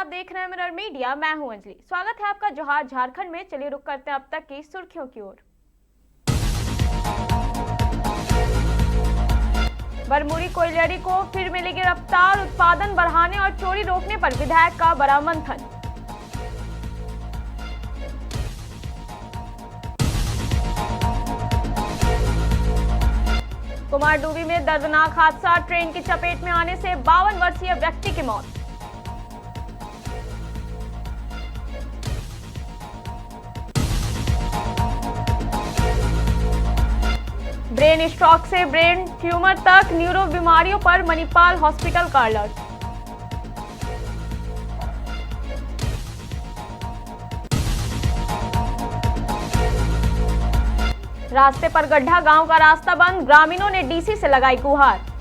आप देख रहे हैं मिरर मीडिया। मैं हूं अंजलि। स्वागत है आपका जोहार झारखंड में। चलिए रुक करते हैं अब तक की सुर्खियों की ओर। बरमूरी कोयलियरी को फिर मिलेगी रफ्तार, उत्पादन बढ़ाने और चोरी रोकने पर विधायक का बड़ा मंथन। कुमारडूबी में दर्दनाक हादसा, ट्रेन की चपेट में आने से 52 वर्षीय व्यक्ति की मौत। ब्रेन स्ट्रोक से ब्रेन ट्यूमर तक न्यूरो बीमारियों पर मणिपाल हॉस्पिटल का अलर्ट। रास्ते पर गड्ढा, गांव का रास्ता बंद, ग्रामीणों ने डीसी से लगाई गुहार।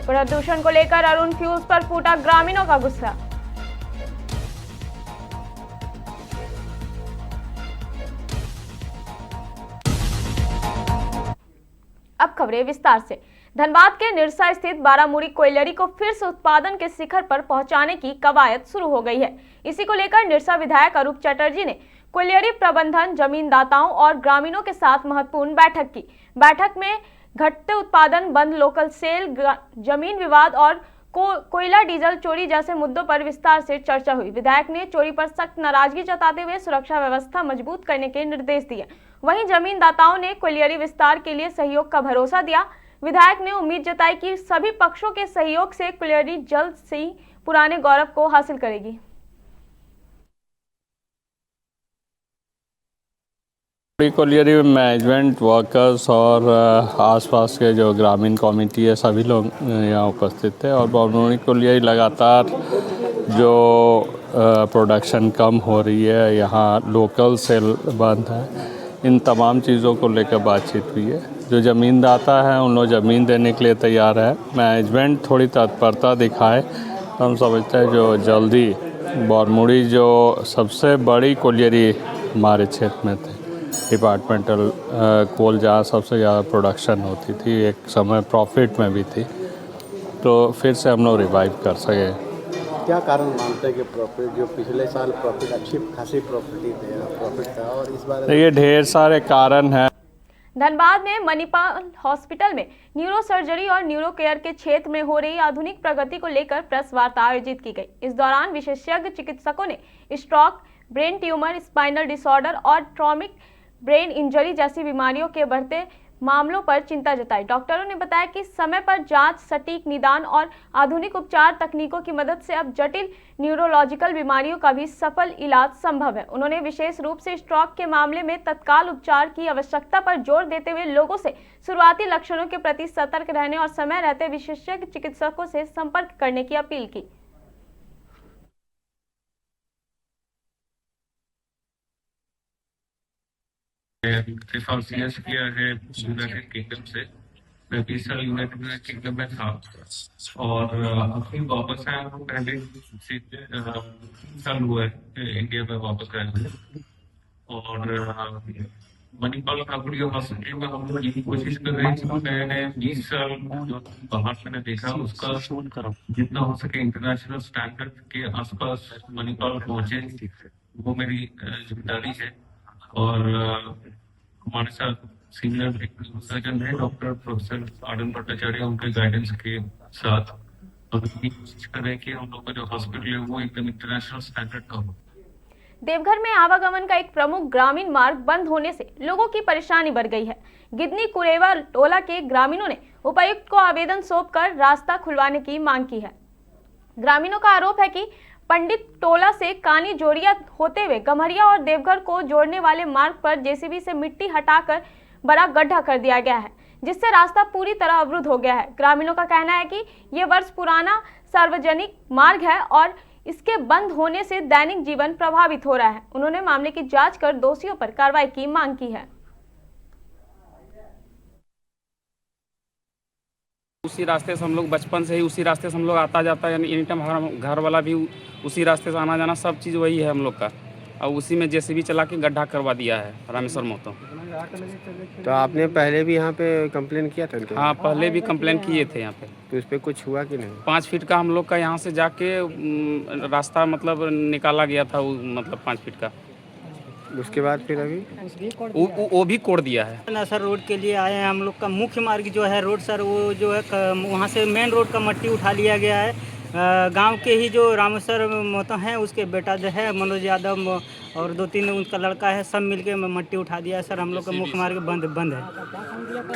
प्रदूषण को लेकर अरुण फ्यूज पर फूटा ग्रामीणों का गुस्सा। अब खबरें विस्तार से। धनबाद के निरसा स्थित बारामूरी कोयलियरी को फिर से उत्पादन के शिखर पर पहुंचाने की कवायद शुरू हो गई है। इसी को लेकर निरसा विधायक अरूप चटर्जी ने कोयलियरी प्रबंधन, जमींदाताओं और ग्रामीणों के साथ महत्वपूर्ण बैठक की। बैठक में घटते उत्पादन, बंद लोकल सेल, जमीन विवाद और कोयला डीजल चोरी जैसे मुद्दों पर विस्तार से चर्चा हुई। विधायक ने चोरी पर सख्त नाराजगी जताते हुए सुरक्षा व्यवस्था मजबूत करने के निर्देश दिए। वहीं जमींदाताओं ने कोयलियरी विस्तार के लिए सहयोग का भरोसा दिया। विधायक ने उम्मीद जताई कि सभी पक्षों के सहयोग से कोयलियरी जल्द से ही पुराने गौरव को हासिल करेगी। कोयलियरी मैनेजमेंट वर्कर्स और आसपास के जो ग्रामीण कमेटी है, सभी लोग यहाँ उपस्थित थे। और बारामूरी कोयलियरी लगातार जो प्रोडक्शन कम हो रही है, यहाँ लोकल सेल बंद है, इन तमाम चीज़ों को लेकर बातचीत हुई है। जो ज़मींदाता है उन लोग ज़मीन देने के लिए तैयार है। मैनेजमेंट थोड़ी तत्परता दिखाए तो हम समझते हैं जो जल्दी बारामूरी जो सबसे बड़ी कोयलियरी हमारे क्षेत्र में थे, डिपार्टमेंटल कोल जहाँ सबसे ज़्यादा प्रोडक्शन होती थी, एक समय प्रॉफिट में भी थी, तो फिर से हम लोग रिवाइव कर सके। क्या कारण मानते हैं कि प्रॉफिट, जो पिछले साल प्रॉफिट अच्छी खासी प्रॉफिट था और इस बार ये ढेर सारे कारण हैं। धनबाद में मणिपाल हॉस्पिटल में न्यूरो सर्जरी और न्यूरो केयर के क्षेत्र में हो रही आधुनिक प्रगति को लेकर प्रेस वार्ता आयोजित की गई। इस दौरान विशेषज्ञ चिकित्सकों ने stroke, brain tumour, spinal disorder और ट्रॉमिक ब्रेन इंजरी जैसी बीमारियों के बढ़ते मामलों पर चिंता जताई। डॉक्टरों ने बताया कि समय पर जांच, सटीक निदान और आधुनिक उपचार तकनीकों की मदद से अब जटिल न्यूरोलॉजिकल बीमारियों का भी सफल इलाज संभव है। उन्होंने विशेष रूप से स्ट्रोक के मामले में तत्काल उपचार की आवश्यकता पर जोर देते हुए लोगों से शुरुआती लक्षणों के प्रति सतर्क रहने और समय रहते विशेषज्ञ चिकित्सकों से संपर्क करने की अपील की। किया है यूनाइटेड किंगडम से। मैं 20 साल यूनाइटेड किंगडम में था और अभी वापस आया हूँ। पहले साल हुआ है इंडिया में वापस आया हूँ। और मणिपाल काकुड़ी हॉस्पिटल में हम लोग यही कोशिश कर रहे थे। मैंने 20 साल जो बाहर मैंने देखा उसका जितना हो सके इंटरनेशनल स्टैंडर्ड के आसपास मणिपाल पहुंचे, वो मेरी जिम्मेदारी है। और हमारे साथ सीनियर सर्जन है डॉक्टर प्रोफेसर आनंद भट्टाचार्य, उनके गाइडेंस के साथ हम कोशिश कर रहे हैं कि हम लोग का जो हॉस्पिटल है वो एकदम इंटरनेशनल स्टैंडर्ड का हो। देवघर में आवागमन का एक प्रमुख ग्रामीण मार्ग बंद होने से लोगों की परेशानी बढ़ गई है। गिदनी कुरेवा टोला के ग्रामीणों ने उपायुक्त को आवेदन सौंपकर रास्ता खुलवाने की मांग की है। ग्रामीणों का आरोप है कि पंडित टोला से कानी जोड़िया होते हुए गम्हरिया और देवघर को जोड़ने वाले मार्ग पर जेसीबी से मिट्टी हटाकर बड़ा गड्ढा कर दिया गया है, जिससे रास्ता पूरी तरह अवरुद्ध हो गया है। ग्रामीणों का कहना है कि ये वर्ष पुराना सार्वजनिक मार्ग है और इसके बंद होने से दैनिक जीवन प्रभावित हो रहा है। उन्होंने मामले की जांच कर दोषियों पर कार्रवाई की मांग की है। उसी रास्ते से हम लोग बचपन से ही उसी रास्ते से हम लोग आता जाता है, यानी एनी टाइम हमारा घर वाला भी उसी रास्ते से आना जाना, सब चीज़ वही है हम लोग का। और उसी में जेसीबी चला के गड्ढा करवा दिया है रामेश्वर महतो। तो आपने पहले भी यहाँ पे कंप्लेन किया था उनके? हाँ, पहले भी कंप्लेन किए थे यहाँ पे। तो इस पर कुछ हुआ कि नहीं? 5 फीट का हम लोग का यहाँ से जाके रास्ता मतलब निकाला गया था, मतलब 5 फीट का। उसके बाद फिर अभी वो भी कोड़ दिया है ना सर। रोड के लिए आए हैं हम लोग का मुख्य मार्ग जो है रोड सर, वो जो है वहाँ से मेन रोड का मट्टी उठा लिया गया है। गांव के ही जो रामेश्वर महतो हैं उसके बेटा जो है मनोज यादव और 2-3 उनका लड़का है, सब मिलके मट्टी उठा दिया है सर। हम लोग का मुख्य मार्ग बंद है।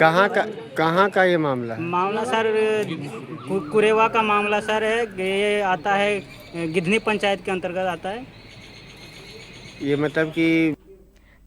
कहाँ का ये मामला सर कुरेवा का मामला सर है। ये आता है गिधनी पंचायत के अंतर्गत आता है। ये मतलब कि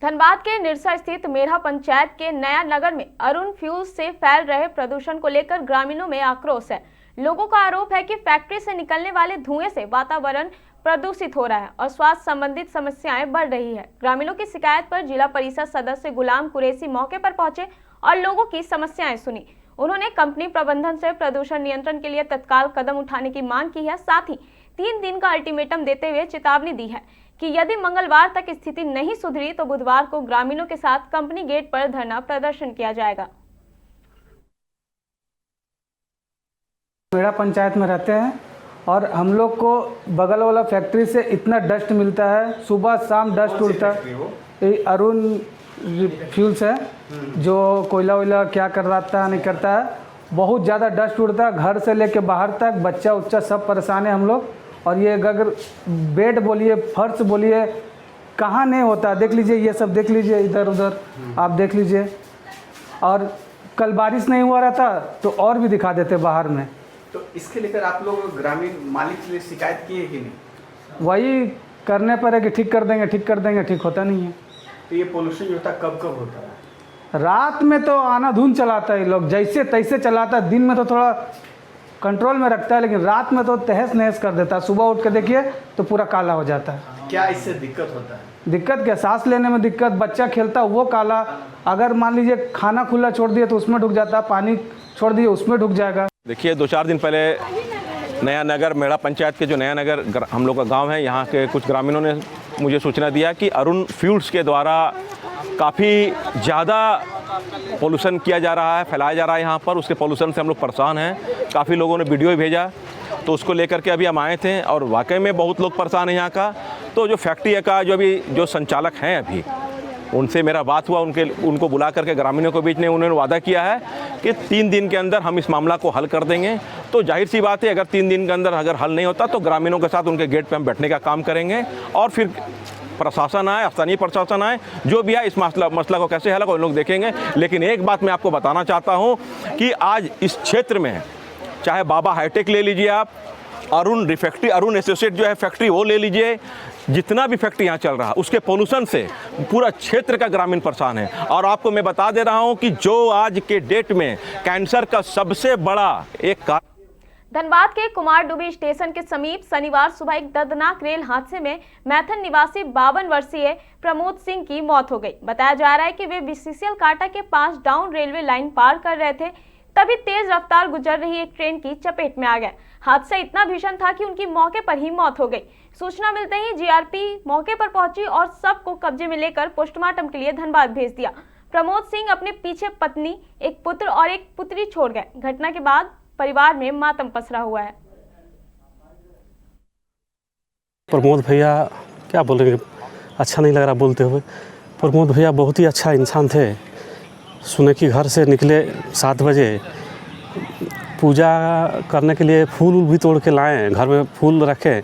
धनबाद के निरसा स्थित मेरहा पंचायत के नया नगर में अरुण फ्यूल्स से फैल रहे प्रदूषण को लेकर ग्रामीणों में आक्रोश है। लोगों का आरोप है कि फैक्ट्री से निकलने वाले धुएं से वातावरण प्रदूषित हो रहा है और स्वास्थ्य संबंधित समस्याएं बढ़ रही है। ग्रामीणों की शिकायत पर जिला परिषद सदस्य गुलाम कुरैशी मौके पर पहुंचे और लोगों की समस्याएं सुनी। उन्होंने कंपनी प्रबंधन से प्रदूषण नियंत्रण के लिए तत्काल कदम उठाने की मांग की है। साथ ही 3 दिन का अल्टीमेटम देते हुए चेतावनी दी है कि यदि मंगलवार तक स्थिति नहीं सुधरी तो बुधवार को ग्रामीणों के साथ कंपनी गेट पर धरना प्रदर्शन किया जाएगा। मेरा पंचायत में रहते हैं और हम लोग को बगल वाला फैक्ट्री से इतना डस्ट मिलता है, सुबह शाम डस्ट उड़ता है। ये अरुण फ्यूल्स है जो कोयला वोयला क्या करवाता नहीं करता है, बहुत ज़्यादा डस्ट उड़ता है। घर से लेके बाहर तक बच्चा उच्चा सब परेशान है हम लोग। और ये अगर बेड बोलिए फर्श बोलिए कहाँ नहीं होता, देख लीजिए ये सब देख लीजिए, इधर उधर आप देख लीजिए। और कल बारिश नहीं हुआ रहता तो और भी दिखा देते बाहर में। तो इसके लेकर आप लोग ग्रामीण मालिक से शिकायत किए कि नहीं? वही करने पर है कि ठीक कर देंगे, ठीक होता नहीं है। तो ये पोल्यूशन जो होता है कब होता है? रात में तो आनाधुन चलाता है लोग, जैसे तैसे चलाता है। दिन में तो थोड़ा कंट्रोल में रखता है, लेकिन रात में तो तहस नहस कर देता है। सुबह उठ के देखिए तो पूरा काला हो जाता है। क्या इससे दिक्कत होता है? दिक्कत क्या, सांस लेने में दिक्कत, बच्चा खेलता वो काला। अगर मान लीजिए खाना खुला छोड़ दिए तो उसमें ढुक जाता, पानी छोड़ दिए उसमें ढुक जाएगा। देखिए 2-4 दिन पहले नया नगर मेरहा पंचायत के जो नया नगर हम लोग का गांव है, यहाँ के कुछ ग्रामीणों ने मुझे सूचना दिया कि अरुण फ्यूल्स के द्वारा काफ़ी ज़्यादा पोल्यूशन किया जा रहा है, फैलाया जा रहा है यहाँ पर। उसके पोल्यूशन से हम लोग परेशान हैं। काफ़ी लोगों ने वीडियो भेजा, तो उसको लेकर के अभी हम आए थे और वाकई में बहुत लोग परेशान हैं यहाँ का। तो जो फैक्ट्री का जो संचालक हैं अभी उनसे मेरा बात हुआ, उनको बुला करके ग्रामीणों के बीच में उन्होंने वादा किया है कि 3 दिन के अंदर हम इस मामला को हल कर देंगे। तो जाहिर सी बात है, अगर 3 दिन के अंदर अगर हल नहीं होता तो ग्रामीणों के साथ उनके गेट पे हम बैठने का काम करेंगे और फिर प्रशासन आए, स्थानीय प्रशासन आए, जो भी है इस मसला को कैसे हल हो उन लोग देखेंगे। लेकिन एक बात मैं आपको बताना चाहता हूँ कि आज इस क्षेत्र में चाहे बाबा हाईटेक ले लीजिए आप, अरुण एसोसिएट जो है फैक्ट्री वो ले लीजिए, जितना भी फैक्ट्री यहाँ चल रहा है उसके पोल्यूशन से पूरा क्षेत्र का ग्रामीण परेशान है। और आपको मैं बता दे रहा हूँ कि जो आज के डेट में कैंसर का सबसे बड़ा एक कारण। धनबाद के कुमारडुबी स्टेशन के समीप शनिवार सुबह एक दर्दनाक रेल हादसे में मैथन निवासी 52 वर्षीय प्रमोद सिंह की मौत हो गई। बताया जा रहा है कि वे बीसीसीएल कांटा के पास डाउन रेलवे लाइन पार कर रहे थे, तभी तेज रफ्तार गुजर रही एक ट्रेन की चपेट में आ गया। हादसा इतना भीषण था कि उनकी मौके पर ही मौत हो गई। सूचना मिलते ही जीआरपी मौके पर पहुंची और सब को कब्जे में लेकर पोस्टमार्टम के लिए धनबाद भेज दिया। प्रमोद सिंह अपने पीछे पत्नी, एक पुत्र और एक पुत्री छोड़ गए। घटना के बाद परिवार में मातम पसरा हुआ है। प्रमोद भैया क्या बोल रहे हैं, अच्छा नहीं लग रहा बोलते हुए। प्रमोद भैया बहुत ही अच्छा इंसान थे। सुने कि घर से निकले 7 बजे, पूजा करने के लिए फूल भी तोड़ के लाए, घर में फूल रखे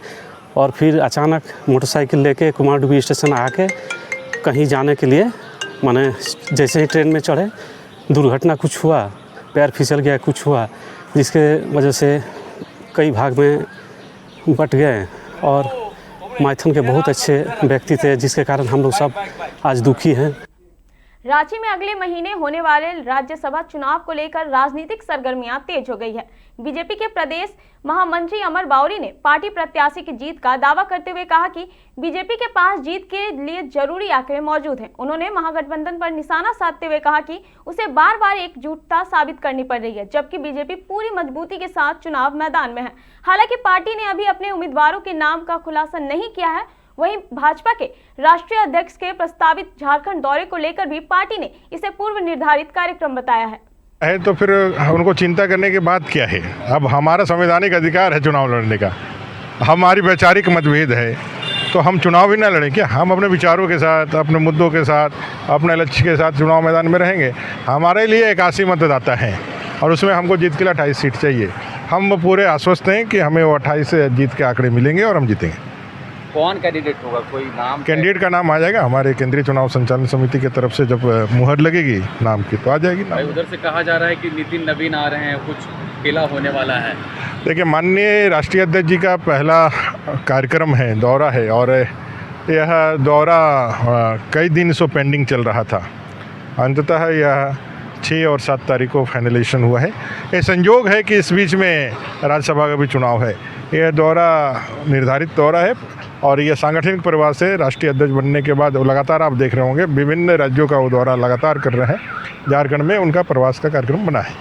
और फिर अचानक मोटरसाइकिल लेके कुमारडुबी स्टेशन आके कहीं जाने के लिए माने जैसे ही ट्रेन में चढ़े दुर्घटना कुछ हुआ, पैर फिसल गया, कुछ हुआ, जिसके वजह से कई भाग में बट गए। और मैथन के बहुत अच्छे व्यक्ति थे, जिसके कारण हम लोग सब आज दुखी हैं। रांची में अगले महीने होने वाले राज्यसभा चुनाव को लेकर राजनीतिक सरगर्मियां तेज हो गई है। बीजेपी के प्रदेश महामंत्री अमर बाउरी ने पार्टी प्रत्याशी की जीत का दावा करते हुए कहा कि बीजेपी के पास जीत के लिए जरूरी आंकड़े मौजूद हैं। उन्होंने महागठबंधन पर निशाना साधते हुए कहा कि उसे बार बार एकजुटता साबित करनी पड़ रही है, जबकि बीजेपी पूरी मजबूती के साथ चुनाव मैदान में है। हालांकि पार्टी ने अभी अपने उम्मीदवारों के नाम का खुलासा नहीं किया है। वहीं भाजपा के राष्ट्रीय अध्यक्ष के प्रस्तावित झारखंड दौरे को लेकर भी पार्टी ने इसे पूर्व निर्धारित कार्यक्रम बताया है। तो फिर उनको चिंता करने की बात क्या है? अब हमारा संवैधानिक अधिकार है चुनाव लड़ने का, हमारी वैचारिक मतभेद है, तो हम चुनाव भी ना लड़ें क्या? हम अपने विचारों के साथ, अपने मुद्दों के साथ, अपने लक्ष्य के साथ चुनाव मैदान में रहेंगे। हमारे लिए 81 मतदाता हैं और उसमें हमको जीत के लिए 28 सीट चाहिए। हम पूरे आश्वस्त हैं कि हमें वो 28 से जीत के आंकड़े मिलेंगे और हम जीतेंगे। कौन कैंडिडेट होगा, कोई नाम? कैंडिडेट का नाम आ जाएगा, हमारे केंद्रीय चुनाव संचालन समिति की तरफ से जब मुहर लगेगी नाम की तो आ जाएगी नाम। उधर से कहा जा रहा है कि नितिन नवीन आ रहे हैं, कुछ खेला होने वाला है। देखिए, माननीय राष्ट्रीय अध्यक्ष जी का पहला कार्यक्रम है, दौरा है, और यह दौरा कई दिन से पेंडिंग चल रहा था। अंततः यह 6 और 7 तारीख को फाइनलाइजेशन हुआ है। ये संयोग है कि इस बीच में राज्यसभा का भी चुनाव है। यह दौरा निर्धारित दौरा है और यह सांगठनिक प्रवाह से राष्ट्रीय अध्यक्ष बनने के बाद लगातार आप देख रहे होंगे विभिन्न राज्यों का वो दौरा लगातार कर रहे हैं। झारखंड में उनका प्रवास का कार्यक्रम बना है।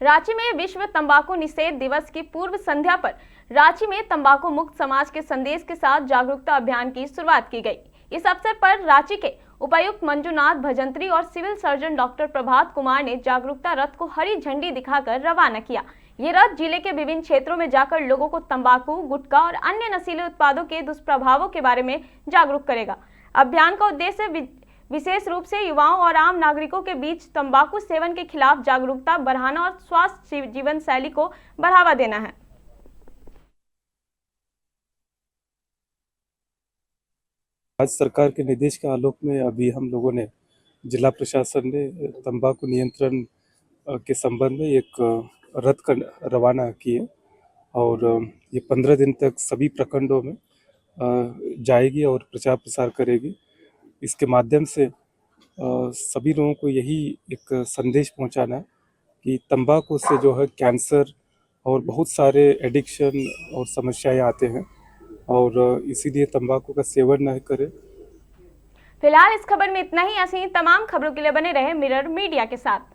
रांची में विश्व तंबाकू निषेध दिवस की पूर्व संध्या पर रांची में तंबाकू मुक्त समाज के संदेश के साथ जागरूकता अभियान की शुरुआत की गई। इस अवसर पर रांची के उपायुक्त मंजूनाथ भजंत्री और civil surgeon doctor Prabhat Kumar ने जागरूकता रथ को हरी झंडी दिखाकर रवाना किया। ये रथ जिले के विभिन्न क्षेत्रों में जाकर लोगों को तंबाकू, गुटखा और अन्य नशीले उत्पादों के दुष्प्रभावों के बारे में जागरूक करेगा। अभियान का उद्देश्य विशेष रूप से युवाओं और आम नागरिकों के बीच तंबाकू सेवन के खिलाफ जागरूकता बढ़ाना और स्वस्थ जीवन शैली को बढ़ावा देना है। राज्य सरकार के निर्देश के आलोक में अभी हम लोगों ने, जिला प्रशासन ने तंबाकू नियंत्रण के संबंध में एक रथ का रवाना किए और ये 15 दिन तक सभी प्रखंडों में जाएगी और प्रचार प्रसार करेगी। इसके माध्यम से सभी लोगों को यही एक संदेश पहुंचाना है कि तंबाकू से जो है कैंसर और बहुत सारे एडिक्शन और समस्याएं आते हैं और इसीलिए तंबाकू का सेवन न करें। फिलहाल इस खबर में इतना ही। ऐसी तमाम खबरों के लिए बने रहे मिरर मीडिया के साथ।